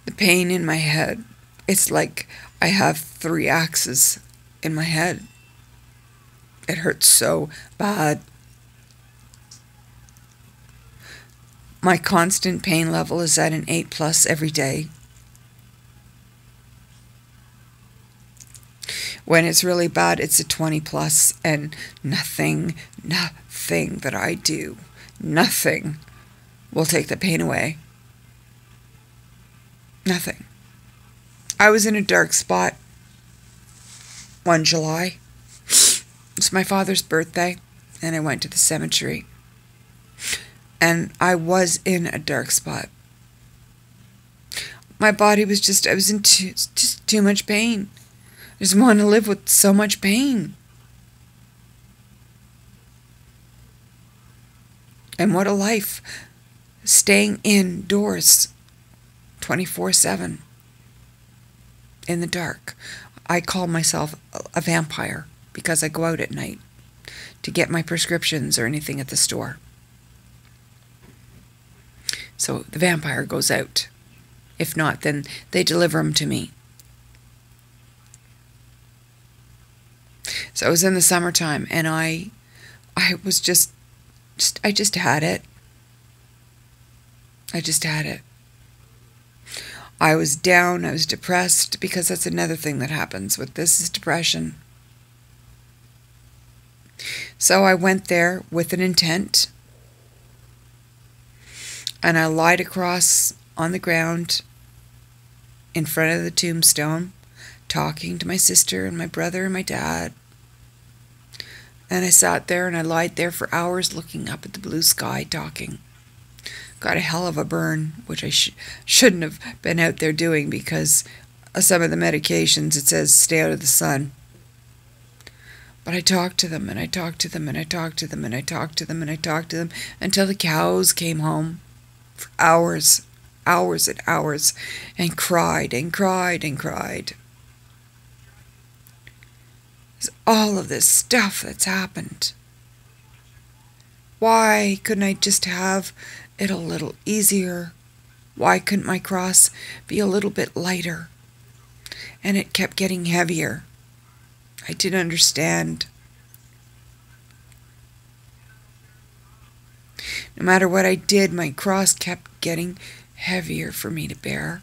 The pain in my head, it's like I have 3 axes in my head. It hurts so bad. My constant pain level is at an 8+ every day. When it's really bad, it's a 20+, and nothing that I do, nothing will take the pain away. Nothing. I was in a dark spot one July. It's my father's birthday, and I went to the cemetery. And I was in a dark spot. My body was I was in just too much pain. I just want to live with so much pain. And what a life, staying indoors 24/7 in the dark. I call myself a vampire because I go out at night to get my prescriptions or anything at the store. So the vampire goes out. If not, then they deliver them to me. So it was in the summertime, and I was I just had it. I just had it. I was down, I was depressed, because that's another thing that happens with this is depression. So I went there with an intent, and I lied across on the ground in front of the tombstone, talking to my sister and my brother and my dad. And I sat there and I lied there for hours looking up at the blue sky talking. Got a hell of a burn, which I shouldn't have been out there doing, because some of the medications, it says stay out of the sun. But I talked to them, and I talked to them, and I talked to them, and I talked to them, and I talked to them, until the cows came home for hours and hours, and cried and cried and cried. There's all of this stuff that's happened. Why couldn't I just have it a little easier? Why couldn't my cross be a little bit lighter? And it kept getting heavier. I didn't understand. No matter what I did, my cross kept getting heavier for me to bear.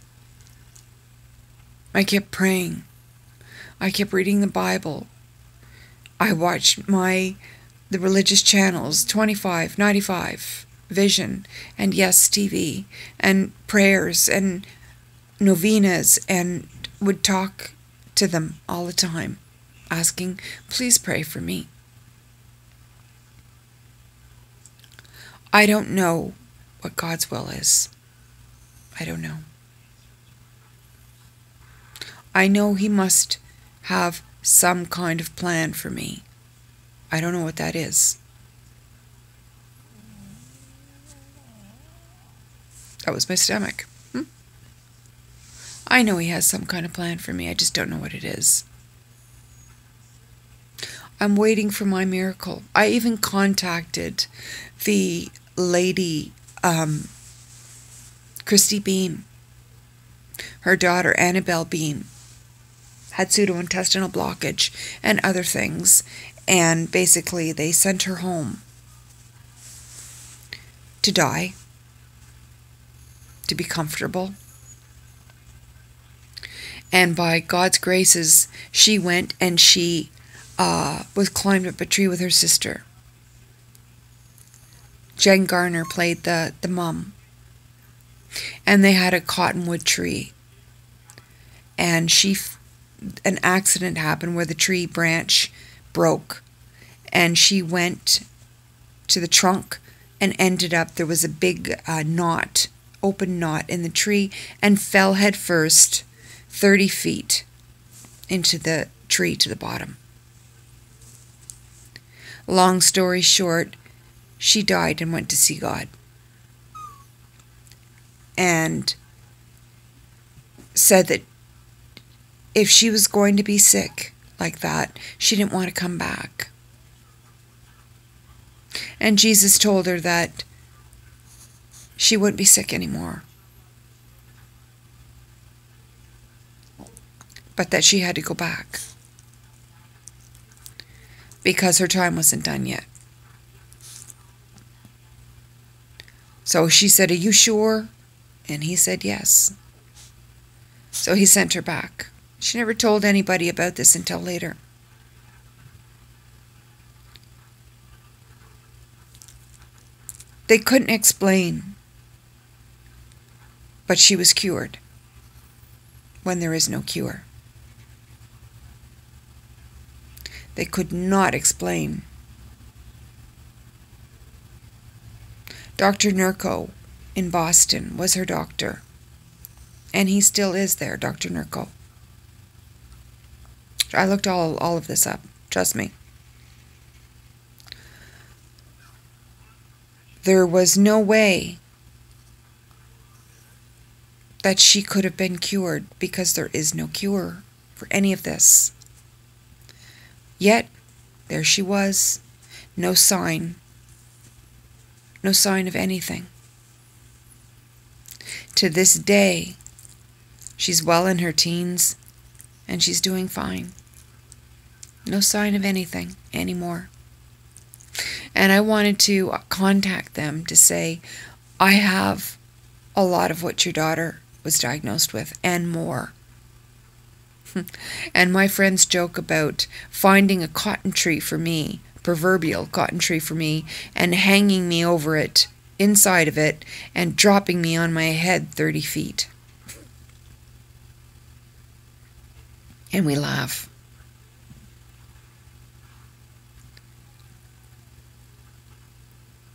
I kept praying. I kept reading the Bible. I watched the religious channels, 25, 95, Vision, and Yes TV, and prayers, and novenas, and would talk to them all the time, asking, please pray for me. I don't know what God's will is. I don't know. I know He must have some kind of plan for me. I don't know what that is. That was my stomach. I know He has some kind of plan for me. I just don't know what it is. I'm waiting for my miracle. I even contacted the lady, Christy Beam. Her daughter, Annabelle Beam, had pseudointestinal blockage and other things. And basically they sent her home to die, to be comfortable. And by God's graces, she went and she was climbed up a tree with her sister. Jen Garner played the mom. And they had a cottonwood tree. And an accident happened where the tree branch broke. And she went to the trunk and ended up, there was a big knot, open knot in the tree, and fell head first 30 feet into the tree to the bottom. Long story short, she died and went to see God. And said that if she was going to be sick like that, she didn't want to come back. And Jesus told her that she wouldn't be sick anymore. but that she had to go back because her time wasn't done yet. So she said, "Are you sure?" And he said yes. So he sent her back. She never told anybody about this until later. They couldn't explain, but she was cured when there is no cure. They could not explain. Dr. Nurko in Boston was her doctor, and he still is there, Dr. Nurko. I looked all of this up, trust me. There was no way that she could have been cured because there is no cure for any of this. Yet, there she was, no sign of anything. To this day, she's well in her teens and she's doing fine. No sign of anything anymore. And I wanted to contact them to say, I have a lot of what your daughter was diagnosed with and more. And my friends joke about finding a cotton tree for me, proverbial cotton tree for me, and hanging me over it, inside of it, and dropping me on my head 30 feet. And we laugh.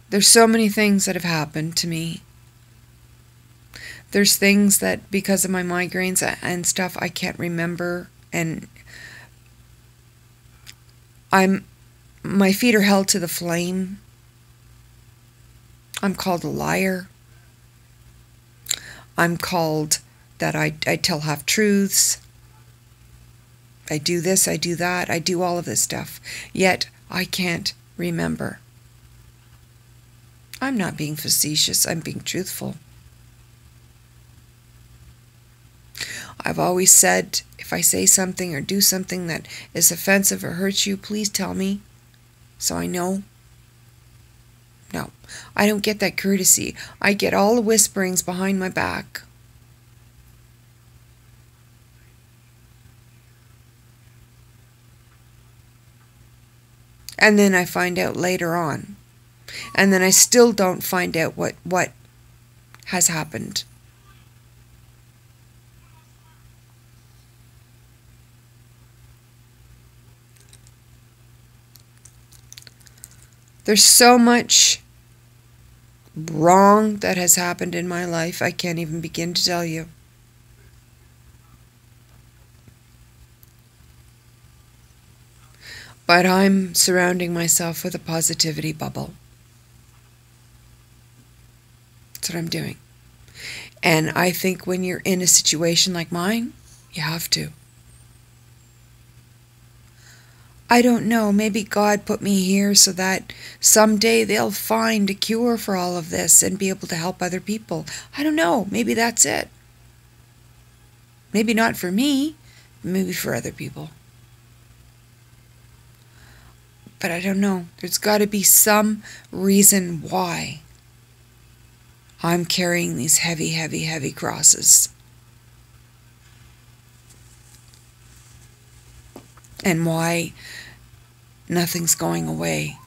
There's so many things that have happened to me. There's things that, because of my migraines and stuff, I can't remember, and my feet are held to the flame. I'm called a liar. I'm called that I tell half-truths. I do this, I do that, I do all of this stuff. Yet, I can't remember. I'm not being facetious, I'm being truthful. I've always said, if I say something or do something that is offensive or hurts you, please tell me so I know. No, I don't get that courtesy. I get all the whisperings behind my back. And then I find out later on. And then I still don't find out what has happened. There's so much wrong that has happened in my life, I can't even begin to tell you. But I'm surrounding myself with a positivity bubble. That's what I'm doing. And I think when you're in a situation like mine, you have to. I don't know, maybe God put me here so that someday they'll find a cure for all of this and be able to help other people. I don't know, maybe that's it. Maybe not for me, maybe for other people. But I don't know, there's got to be some reason why I'm carrying these heavy, heavy, heavy crosses. And why nothing's going away,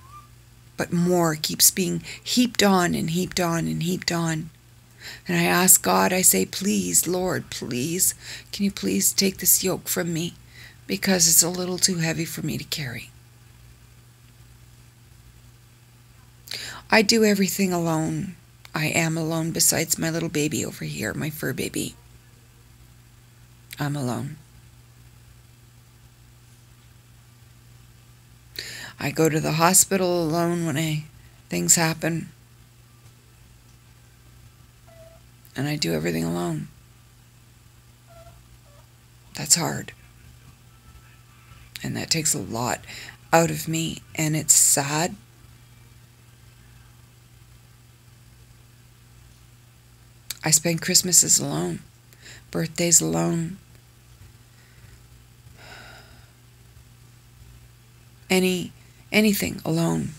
but more keeps being heaped on and heaped on and heaped on. And I ask God, I say, please, Lord, please, can you please take this yoke from me? Because it's a little too heavy for me to carry. I do everything alone. I am alone besides my little baby over here, my fur baby. I'm alone. I go to the hospital alone when things happen. And I do everything alone. That's hard. And that takes a lot out of me. And it's sad. I spend Christmases alone. Birthdays alone. anything alone.